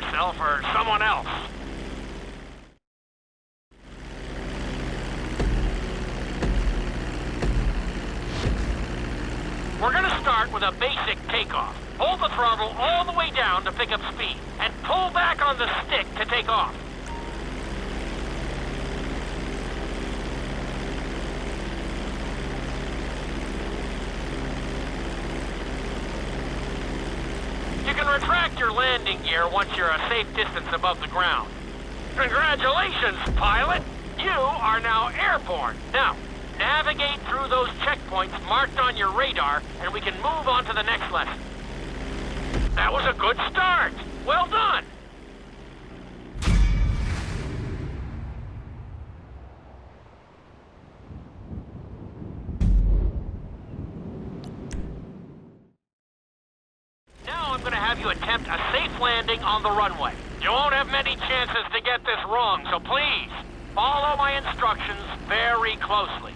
yourself or someone else. We're gonna start with a basic takeoff. Hold the throttle all the way down to pick up speed, and pull back on the stick to take off. You can retract your landing gear once you're a safe distance above the ground. Congratulations, pilot! You are now airborne. Now, navigate through those checkpoints marked on your radar, and we can move on to the next lesson. That was a good start. Well done. Now I'm going to have you attempt a safe landing on the runway. You won't have many chances to get this wrong, so please, follow my instructions very closely.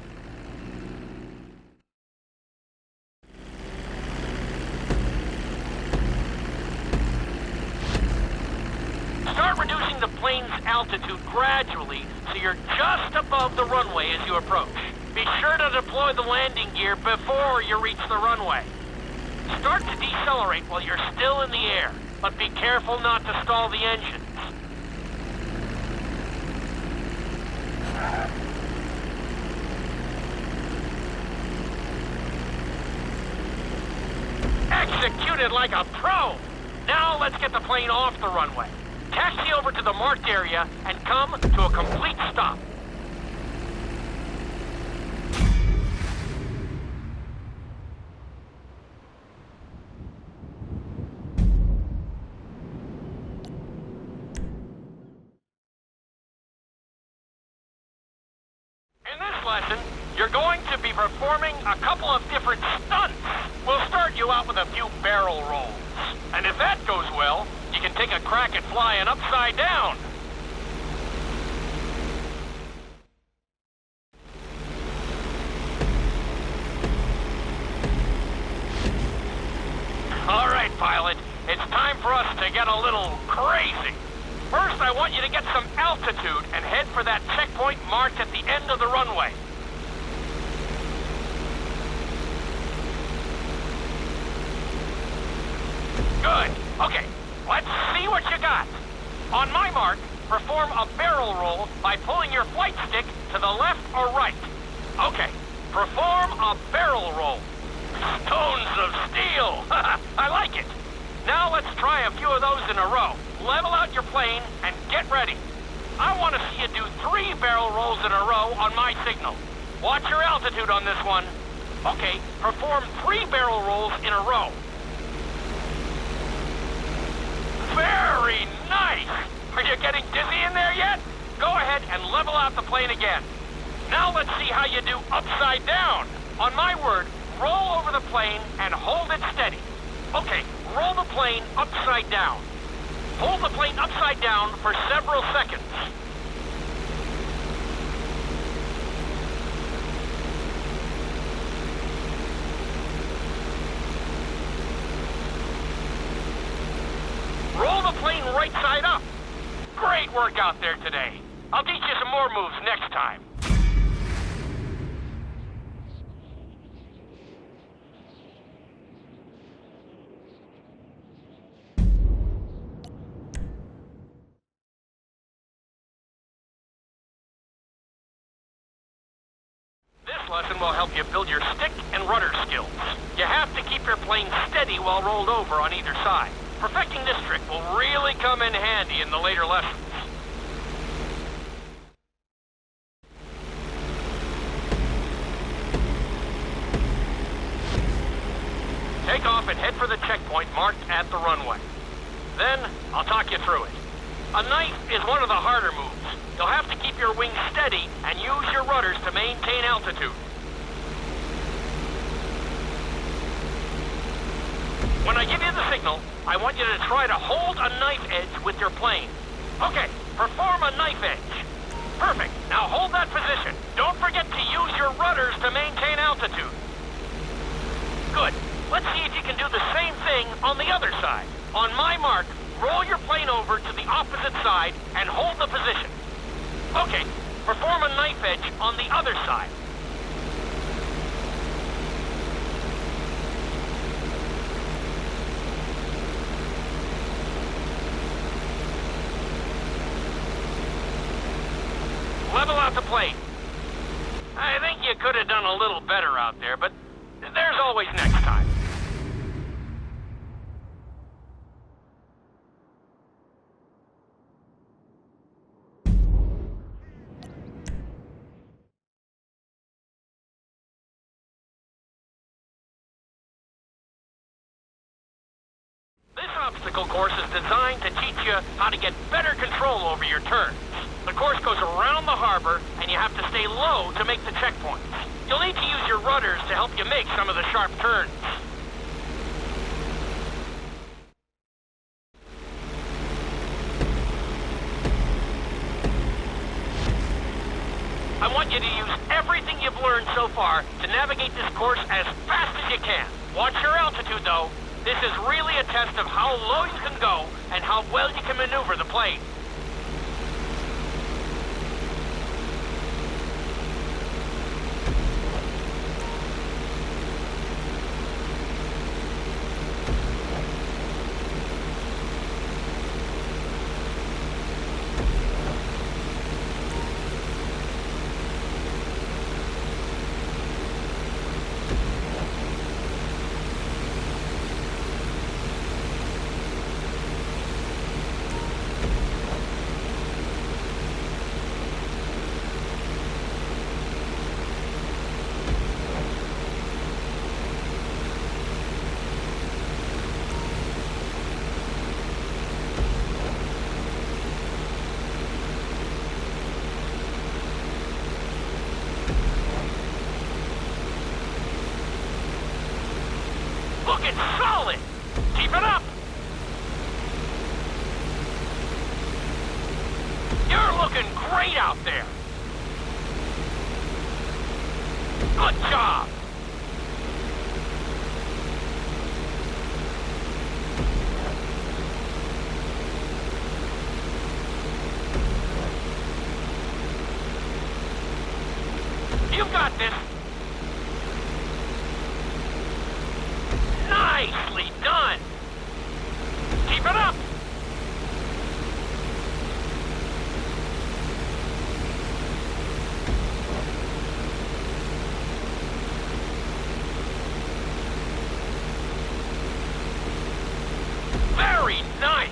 Start reducing the plane's altitude gradually so you're just above the runway as you approach. Be sure to deploy the landing gear before you reach the runway. Start to decelerate while you're still in the air, but be careful not to stall the engines. Executed like a pro! Now let's get the plane off the runway. Taxi over to the marked area and come to a complete stop. In this lesson, you're going to be performing a couple of different stunts. We'll start you out with a few barrel rolls. And if that goes well, you can take a crack at flying upside down. All right, pilot. It's time for us to get a little crazy. First, I want you to get some altitude and head for that checkpoint marked at the end of the runway. Good. Okay, let's see what you got. On my mark, perform a barrel roll by pulling your flight stick to the left or right. Okay, perform a barrel roll. Stones of steel! I like it. Now let's try a few of those in a row. Level out your plane and get ready. I want to see you do 3 barrel rolls in a row on my signal. Watch your altitude on this one. Okay, perform 3 barrel rolls in a row. Very nice! Are you getting dizzy in there yet? Go ahead and level out the plane again. Now let's see how you do upside down. On my word, roll over the plane and hold it steady. Okay, roll the plane upside down. Hold the plane upside down for several seconds. Roll the plane right side up. Great work out there today. I'll teach you some more moves next time. This lesson will help you build your stick and rudder skills. You have to keep your plane steady while rolled over on either side. Perfecting this trick will really come in handy in the later lessons. Take off and head for the checkpoint marked at the runway. Then, I'll talk you through it. A knife is one of the harder moves. You'll have to keep your wings steady and use your rudders to maintain altitude. When I give you the signal, I want you to try to hold a knife edge with your plane. Okay, perform a knife edge. Perfect. Now hold that position. Don't forget to use your rudders to maintain altitude. Good. Let's see if you can do the same thing on the other side. On my mark, roll your plane over side and hold the position. Okay, perform a knife edge on the other side. Level out the plate. I think you could have done a little better out there, but there's always next time. This obstacle course is designed to teach you how to get better control over your turns. The course goes around the harbor, and you have to stay low to make the checkpoints. You'll need to use your rudders to help you make some of the sharp turns. I want you to use everything you've learned so far to navigate this course as fast as you can. Watch your altitude, though. This is really a test of how low you can go and how well you can maneuver the plane. Looking solid! Keep it up! You're looking great out there! Good job! You've got this! Nicely done! Keep it up! Very nice!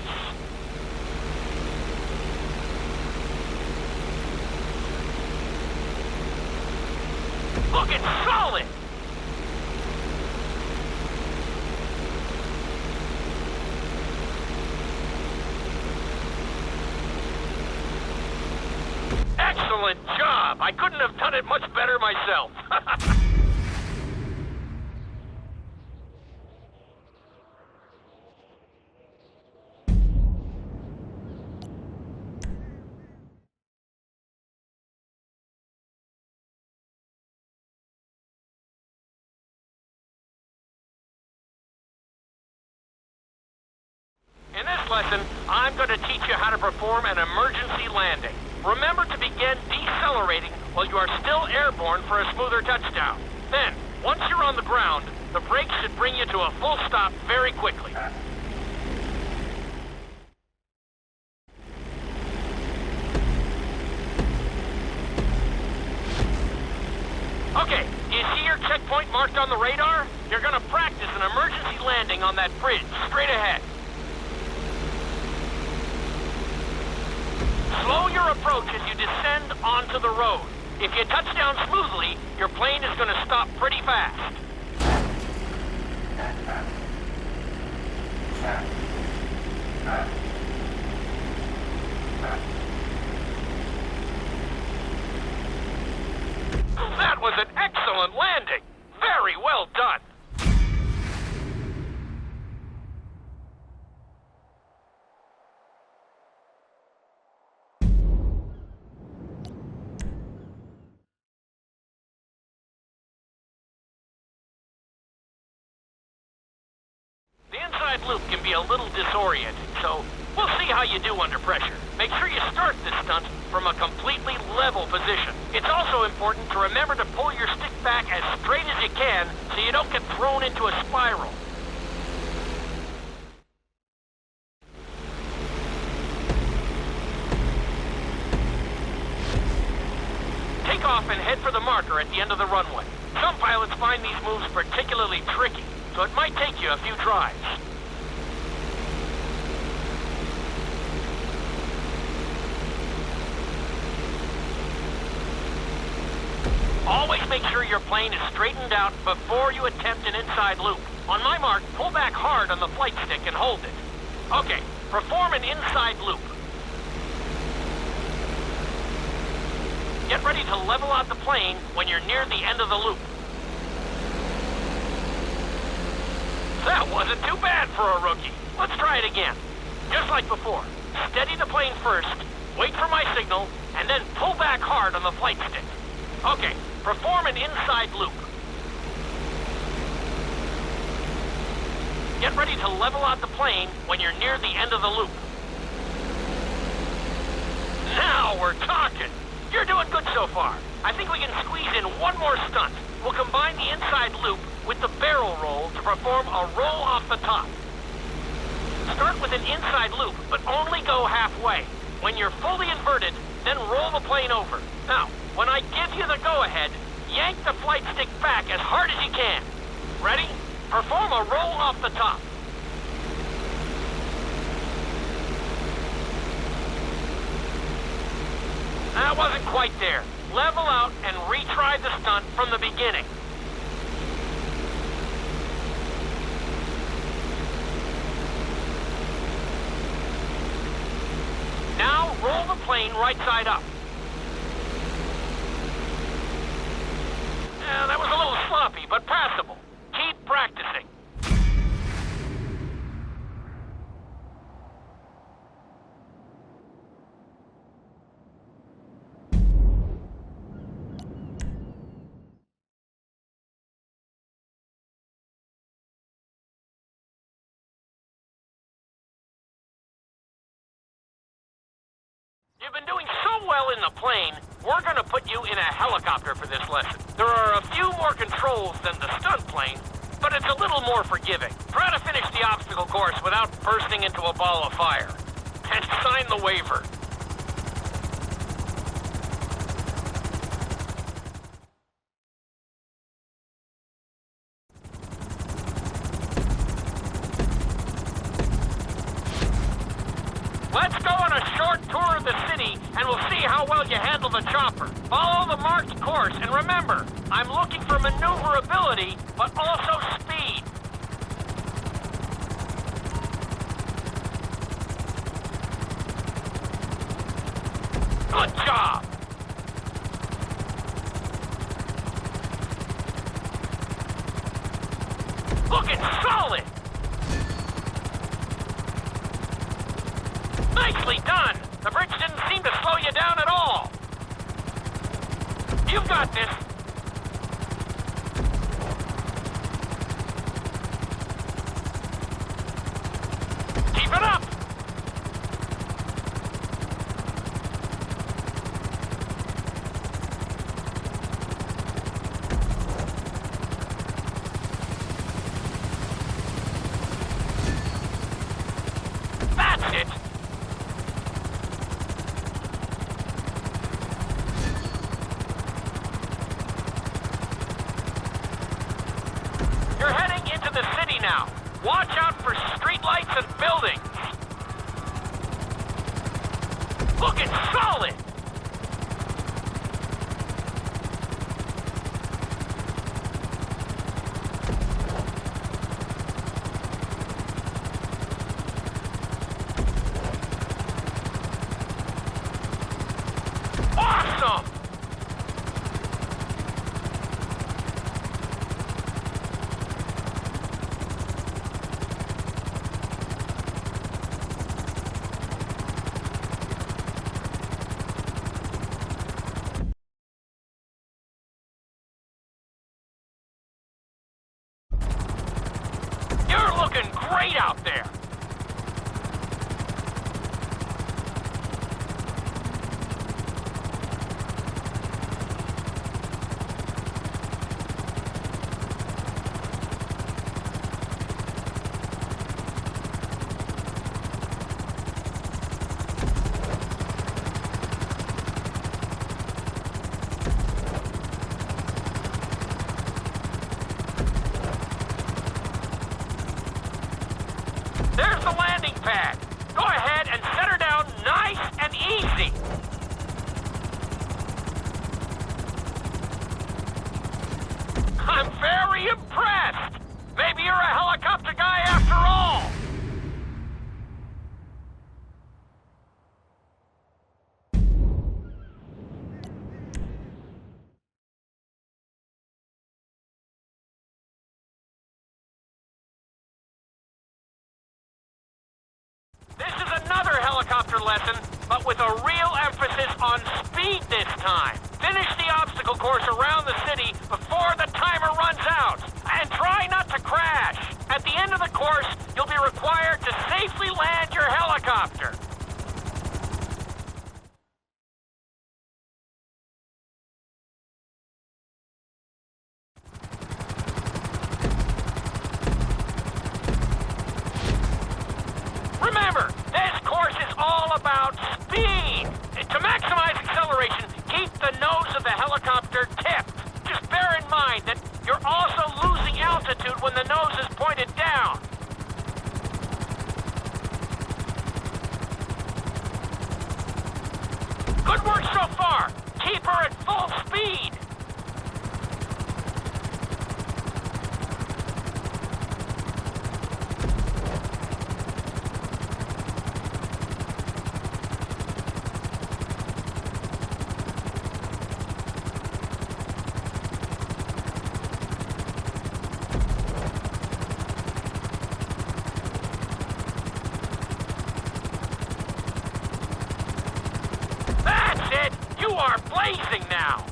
Looking solid! Excellent job! I couldn't have done it much better myself. In this lesson, I'm going to teach you how to perform an emergency landing. Remember to begin decelerating while you are still airborne for a smoother touchdown. Then, once you're on the ground, the brakes should bring you to a full stop very quickly. Okay, do you see your checkpoint marked on the radar? You're going to practice an emergency landing on that bridge straight ahead. Slow your approach as you descend onto the road. If you touch down smoothly, your plane is going to stop pretty fast. That was an excellent landing. Very well done. The inside loop can be a little disorienting, so We'll see how you do under pressure. Make sure you start this stunt from a completely level position. It's also important to remember to pull your stick back as straight as you can so you don't get thrown into a spiral. Take off and head for the marker at the end of the runway. Some pilots find these moves particularly tricky, so it might take you a few tries. Always make sure your plane is straightened out before you attempt an inside loop. On my mark, pull back hard on the flight stick and hold it. Okay, perform an inside loop. Get ready to level out the plane when you're near the end of the loop. That wasn't too bad for a rookie. Let's try it again. Just like before, steady the plane first, wait for my signal, and then pull back hard on the flight stick. Okay, perform an inside loop. Get ready to level out the plane when you're near the end of the loop. Now we're talking. You're doing good so far. I think we can squeeze in one more stunt. We'll combine the inside loop with the barrel roll to perform a roll off the top. Start with an inside loop, but only go halfway. When you're fully inverted, then roll the plane over. Now, when I give you the go-ahead, yank the flight stick back as hard as you can. Ready? Perform a roll off the top. That wasn't quite there. Level out and retry the stunt from the beginning. Now roll the plane right side up. That was a little sloppy, but passable. Keep practicing. You've been doing so well in the plane, we're gonna put you in a helicopter for this lesson. There are a few more controls than the stunt plane, but it's a little more forgiving. Try to finish the obstacle course without bursting into a ball of fire. And sign the waiver. Let's go on a short tour of the city, and we'll see how well you handle the chopper. Follow the marked course, and remember, I'm looking for maneuverability, but also speed. Good job! Looking solid! Nicely done! The bridge didn't seem to slow you down at all. You've got this. Keep it up! That's it! You're heading into the city now. Watch out for streetlights and buildings. Looking solid! Awesome! You're looking great out there. helipad. Go ahead and set her down nice and easy. I'm very impressed. Maybe you're a helicopter guy after all. This is another helicopter lesson, but with a real emphasis on speed this time. Finish the obstacle course around the city before the timer runs out. And try not to crash. At the end of the course, you'll be required to safely land your helicopter. Remember, this course is all about speed. To maximize acceleration, keep the nose of the helicopter tipped. Just bear in mind that you're also losing altitude when the nose is pointed down. Good work so far. Keep her at full speed. You are blazing now!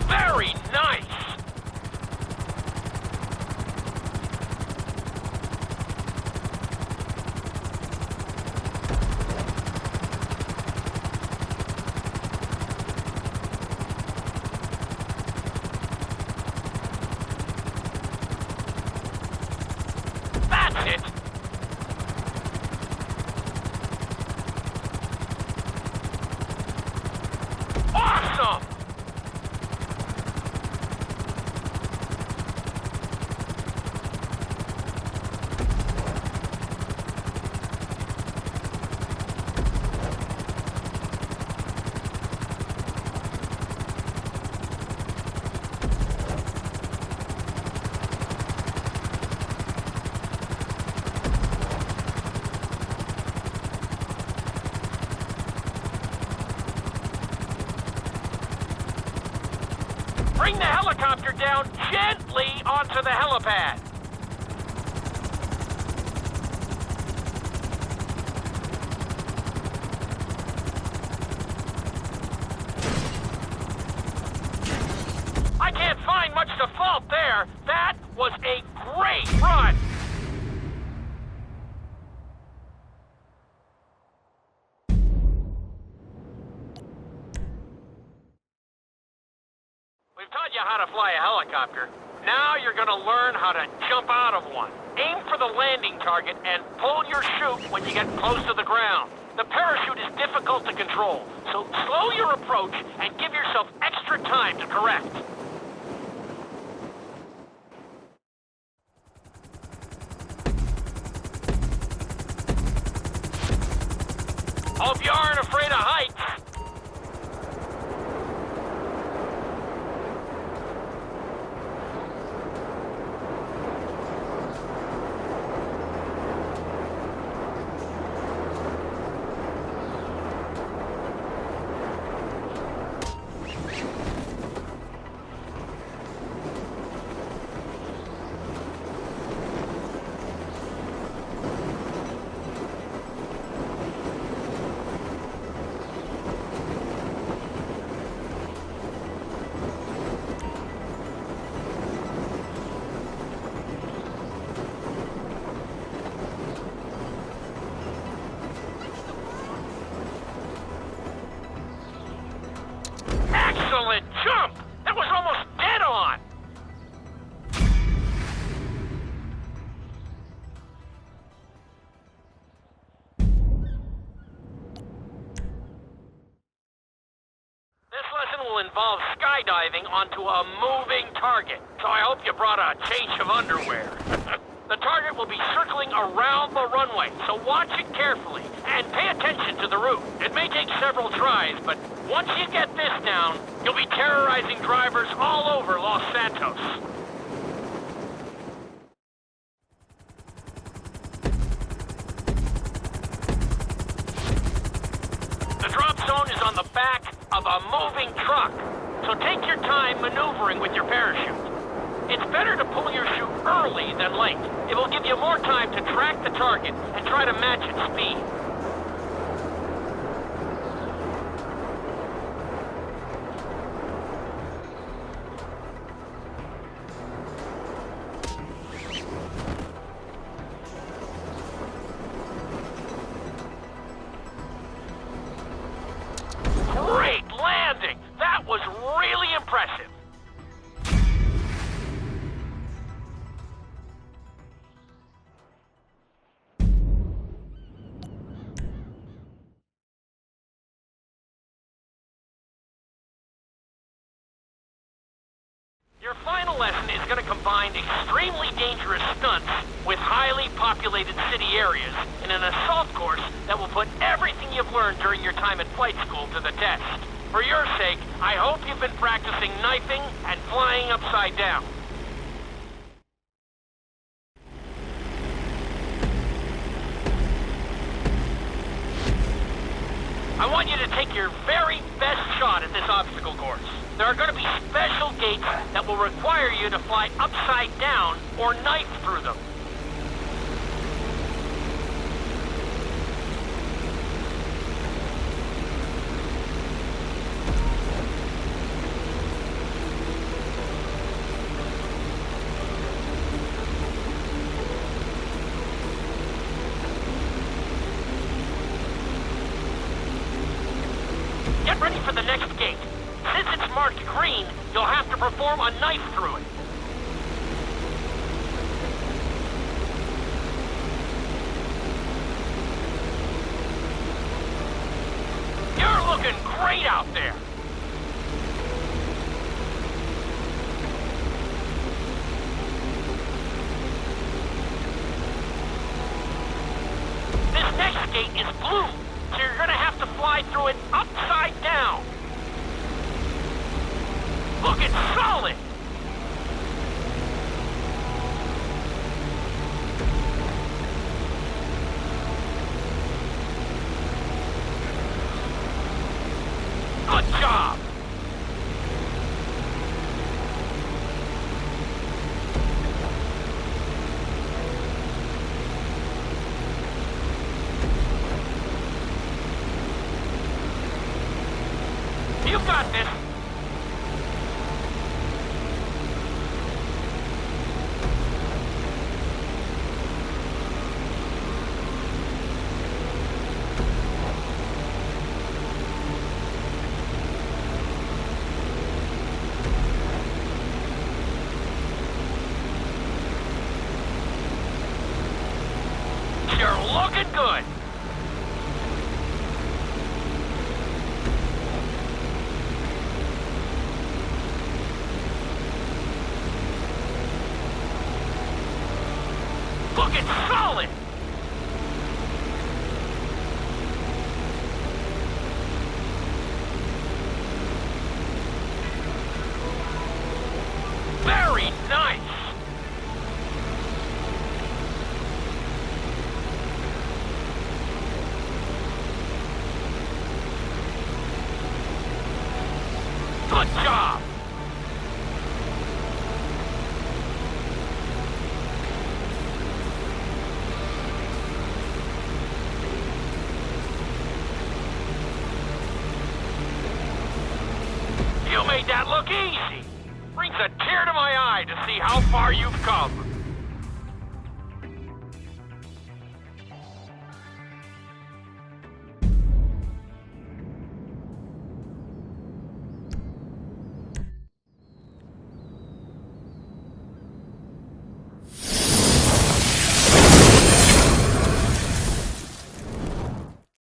Very nice! That's it! Awesome! Bring the helicopter down gently onto the helipad. I can't find much to fault there. That was a great run. We've taught you how to fly a helicopter. Now you're gonna learn how to jump out of one. Aim for the landing target and pull your chute when you get close to the ground. The parachute is difficult to control, so slow your approach and give yourself extra time to correct. Hope you aren't afraid of heights. Excellent jump! That was almost dead on! This lesson will involve sky skydiving onto a moving target, so I hope you brought a change of underwear. The target will be circling around the runway, so watch it carefully and pay attention to the route. It may take several tries, but once you get this down, you'll be terrorizing drivers all over Los Santos. The drop zone is on the back of a moving truck, so take your time maneuvering with your parachute. It's better to pull your chute early than late. It will give you more time to track the target and try to match its speed. Great landing! That was really impressive. Your final lesson is going to combine extremely dangerous stunts with highly populated city areas in an assault course that will put everything you've learned during your time at flight school to the test. For your sake, I hope you've been practicing knifing and flying upside down. I want you to take your very best shot at this obstacle course. There are going to be special gates that will require you to fly upside down or knife through them. Get ready for the next gate. Since it's marked green, you'll have to perform a knife through it. You're looking great out there. This next gate is blue, so you're gonna have to fly through it upside down. Look, it's solid! Good job! You got this! You're looking good! Look, it's solid! Very nice! Good job! You made that look easy. Brings a tear to my eye to see how far you've come.